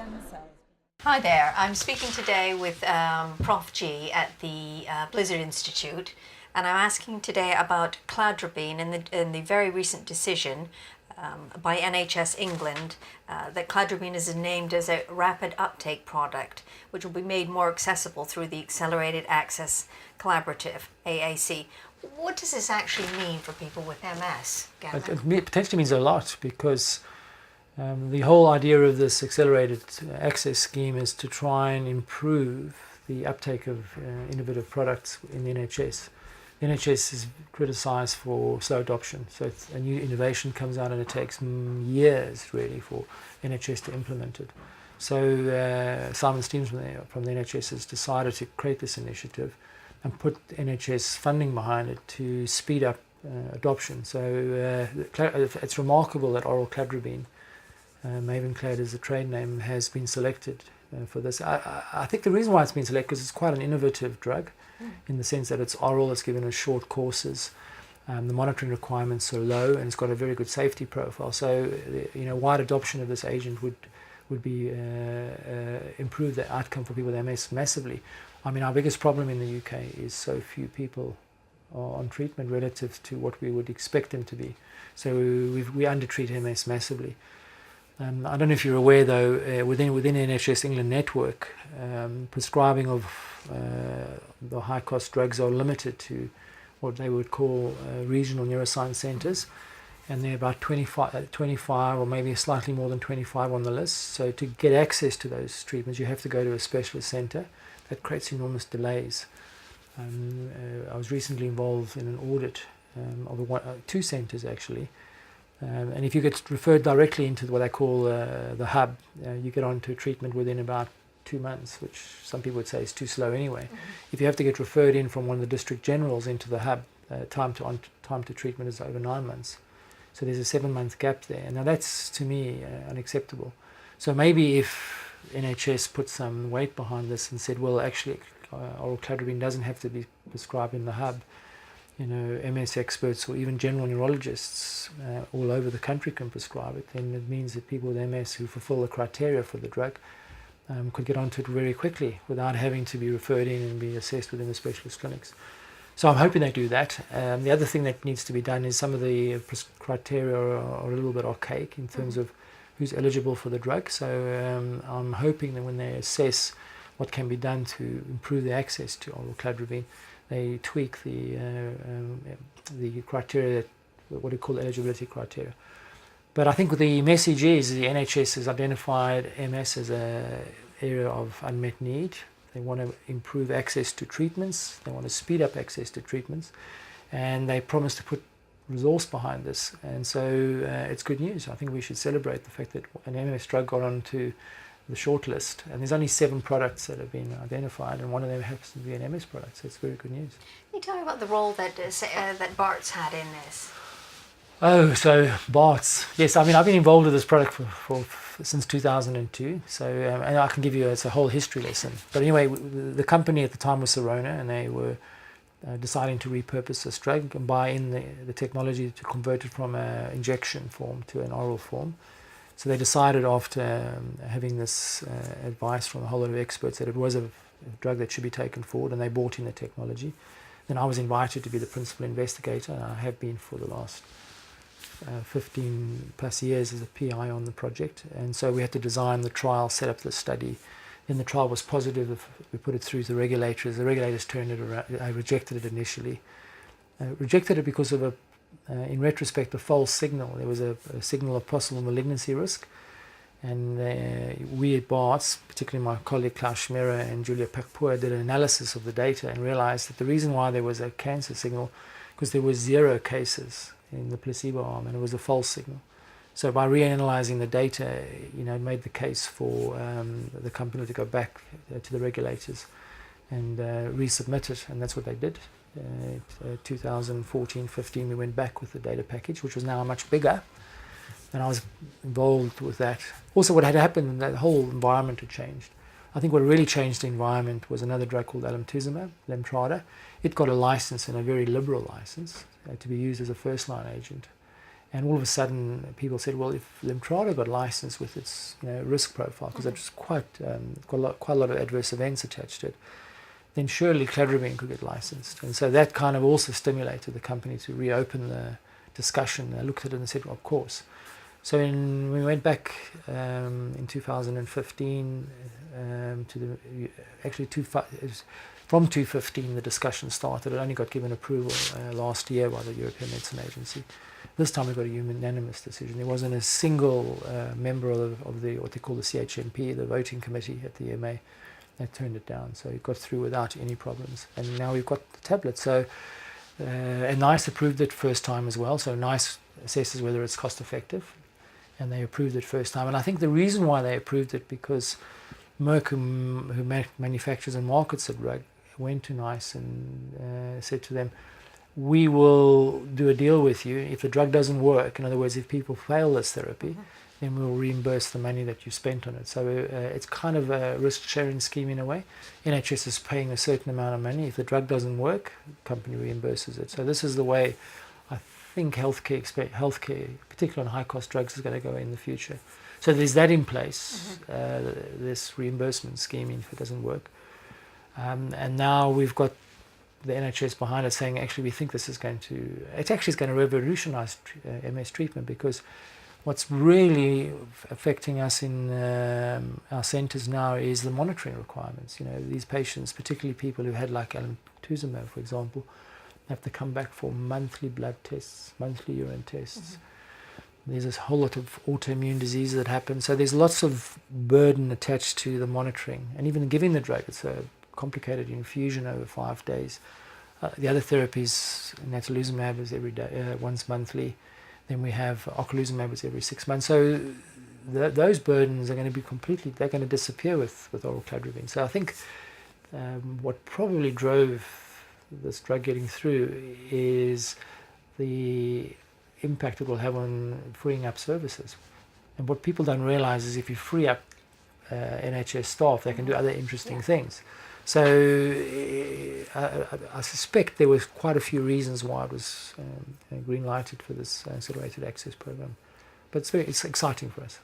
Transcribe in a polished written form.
stem cells. Hi there, I'm speaking today with Prof G at the Blizzard Institute, and I'm asking today about Cladribine and the very recent decision by NHS England that Cladribine is named as a rapid uptake product, which will be made more accessible through the Accelerated Access Collaborative, AAC. What does this actually mean for people with MS, Gavin? It potentially means a lot, because the whole idea of this accelerated access scheme is to try and improve the uptake of innovative products in the NHS. The NHS is criticised for slow adoption, so a new innovation comes out and it takes years really for NHS to implement it. So Simon Steems from the NHS has decided to create this initiative and put NHS funding behind it to speed up adoption. So it's remarkable that oral Cladribine, Mavenclad is the trade name, has been selected for this. I think the reason why it's been selected is it's quite an innovative drug in the sense that it's oral, it's given as short courses, the monitoring requirements are low, and it's got a very good safety profile. So wide adoption of this agent would be improve the outcome for people with MS massively. I mean, our biggest problem in the UK is so few people are on treatment relative to what we would expect them to be. So we undertreat MS massively. I don't know if you're aware, though, within the NHS England network, prescribing of the high-cost drugs are limited to what they would call regional neuroscience centres, and there are about 25 or maybe slightly more than 25 on the list. So to get access to those treatments, you have to go to a specialist centre. That creates enormous delays. I was recently involved in an audit of two centres, actually. And if you get referred directly into what I call the hub, you get onto treatment within about 2 months, which some people would say is too slow anyway. If you have to get referred in from one of the district generals into the hub, time to treatment is over 9 months. So there's a 7-month gap there. Now that's, to me, unacceptable. So maybe if NHS put some weight behind this and said, well, actually, oral Cladribine doesn't have to be prescribed in the hub. MS experts or even general neurologists all over the country can prescribe it, then it means that people with MS who fulfill the criteria for the drug could get onto it very quickly without having to be referred in and be assessed within the specialist clinics. So I'm hoping they do that. The other thing that needs to be done is some of the criteria are a little bit archaic in terms of who's eligible for the drug. So I'm hoping that when they assess what can be done to improve the access to oral Cladribine, they tweak the criteria, what we call eligibility criteria. But I think the message is the NHS has identified MS as an area of unmet need. They want to improve access to treatments. They want to speed up access to treatments. And they promise to put resource behind this. And so it's good news. I think we should celebrate the fact that an MS drug got onto the short list, and there's only 7 products that have been identified, and one of them happens to be an MS product, so it's very good news. Can you tell me about the role that Bart's had in this? Oh, so Bart's, yes. I mean, I've been involved with this product since 2002, so and I can give you it's a whole history lesson. But anyway, the company at the time was Serona, and they were deciding to repurpose this drug and buy in the technology to convert it from an injection form to an oral form. So they decided, after having this advice from a whole lot of experts, that it was a drug that should be taken forward, and they bought in the technology. Then I was invited to be the principal investigator, and I have been for the last 15 plus years as a PI on the project. And so we had to design the trial, set up the study. Then the trial was positive. We put it through the regulators. The regulators turned it around. I rejected it initially. Rejected it because of in retrospect, a false signal. There was a signal of possible malignancy risk, and we at Bart's, particularly my colleague Klaus Schmerer and Julia Pakpur, did an analysis of the data and realized that the reason why there was a cancer signal because there were 0 cases in the placebo arm, and it was a false signal. So by reanalyzing the data, it made the case for the company to go back to the regulators and resubmit it, and that's what they did. 2014-15 we went back with the data package, which was now much bigger, and I was involved with that. Also, what had happened, that whole environment had changed. I think what really changed the environment was another drug called alemtuzumab, Lemtrada. It got a license, and a very liberal license, to be used as a first-line agent. And all of a sudden, people said, well, if Lemtrada got licensed with its risk profile, because it was quite a lot of adverse events attached to it, then surely Cladribine could get licensed. And so that kind of also stimulated the company to reopen the discussion. They looked at it and said, well, of course. So we went back in 2015 to the actually from 2015 the discussion started. It only got given approval last year by the European Medicine Agency. This time we got a unanimous decision. There wasn't a single member of the what they call the CHMP, the voting committee at the EMA, that turned it down. So it got through without any problems. And now we've got the tablet. So and NICE approved it first time as well. So NICE assesses whether it's cost effective, and they approved it first time. And I think the reason why they approved it because Merck, who manufactures and markets the drug, went to NICE and said to them, we will do a deal with you. If the drug doesn't work, in other words, if people fail this therapy, then we'll reimburse the money that you spent on it. So it's kind of a risk-sharing scheme in a way. NHS is paying a certain amount of money. If the drug doesn't work, the company reimburses it. So this is the way I think healthcare, particularly on high-cost drugs, is going to go in the future. So there's that in place, this reimbursement scheme if it doesn't work. And now we've got the NHS behind us saying, actually, we think this is going to revolutionize MS treatment, because what's really affecting us in our centres now is the monitoring requirements. These patients, particularly people who had like alemtuzumab, for example, have to come back for monthly blood tests, monthly urine tests. There's a whole lot of autoimmune diseases that happen. So there's lots of burden attached to the monitoring. And even giving the drug, it's a complicated infusion over 5 days. The other therapies, natalizumab is every day, once monthly. Then we have ocrelizumab is every 6 months. So those burdens are going to be they're going to disappear with oral Cladribine. So I think what probably drove this drug getting through is the impact it will have on freeing up services. And what people don't realize is if you free up NHS staff, they can do other interesting things. So I suspect there was quite a few reasons why it was green-lighted for this accelerated access program. But it's exciting for us.